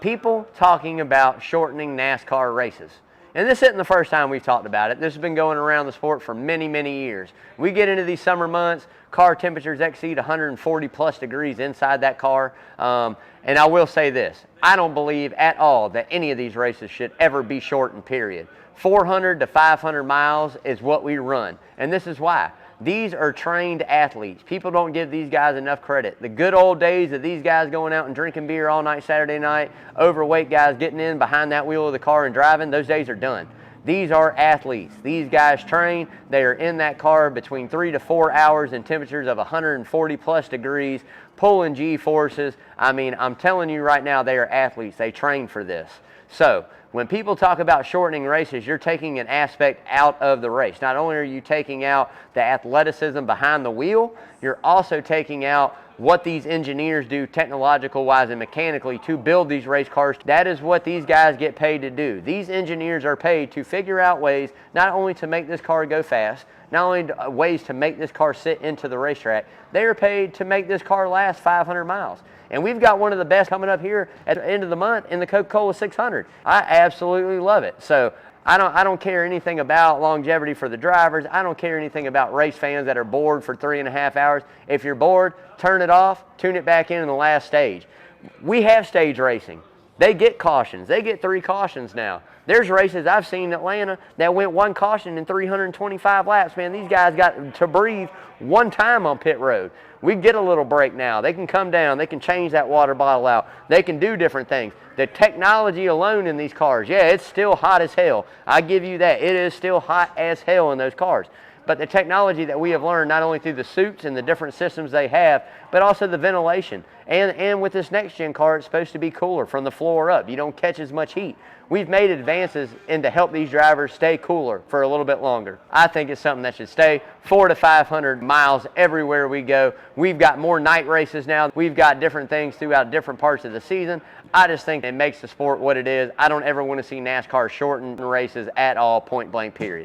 people talking about shortening NASCAR races. And this isn't the first time we've talked about it. This has been going around the sport for many, many years. We get into these summer months, car temperatures exceed 140 plus degrees inside that car. And I will say this, I don't believe at all that any of these races should ever be shortened, period. 400 to 500 miles is what we run. And this is why. These are trained athletes. People don't give these guys enough credit. The good old days of these guys going out and drinking beer all night Saturday night, overweight guys getting in behind that wheel of the car and driving, those days are done. These are athletes. These guys train. They are in that car between 3 to 4 hours in temperatures of 140 plus degrees, pulling G-forces. I mean, I'm telling you right now, they are athletes. They train for this. So when people talk about shortening races, you're taking an aspect out of the race. Not only are you taking out the athleticism behind the wheel, you're also taking out what these engineers do technological wise and mechanically to build these race cars. That is what these guys get paid to do. These engineers are paid to figure out ways not only to make this car go fast, not only ways to make this car sit into the racetrack, they are paid to make this car last 500 miles. And we've got one of the best coming up here at the end of the month in the Coca-Cola 600. I absolutely love it. So I don't care anything about longevity for the drivers. I don't care anything about race fans that are bored for 3.5 hours. If you're bored, turn it off, tune it back in the last stage. We have stage racing. They get cautions. They get 3 cautions now. There's races I've seen in Atlanta that went 1 caution in 325 laps. Man, these guys got to breathe 1 time on pit road. We get a little break now. They can come down. They can change that water bottle out. They can do different things. The technology alone in these cars, yeah, it's still hot as hell. I give you that. It is still hot as hell in those cars. But the technology that we have learned, not only through the suits and the different systems they have, but also the ventilation. And with this next-gen car, it's supposed to be cooler from the floor up. You don't catch as much heat. We've made advances in to help these drivers stay cooler for a little bit longer. I think it's something that should stay 400 to 500 miles everywhere we go. We've got more night races now. We've got different things throughout different parts of the season. I just think it makes the sport what it is. I don't ever want to see NASCAR shorten races at all, point blank, period.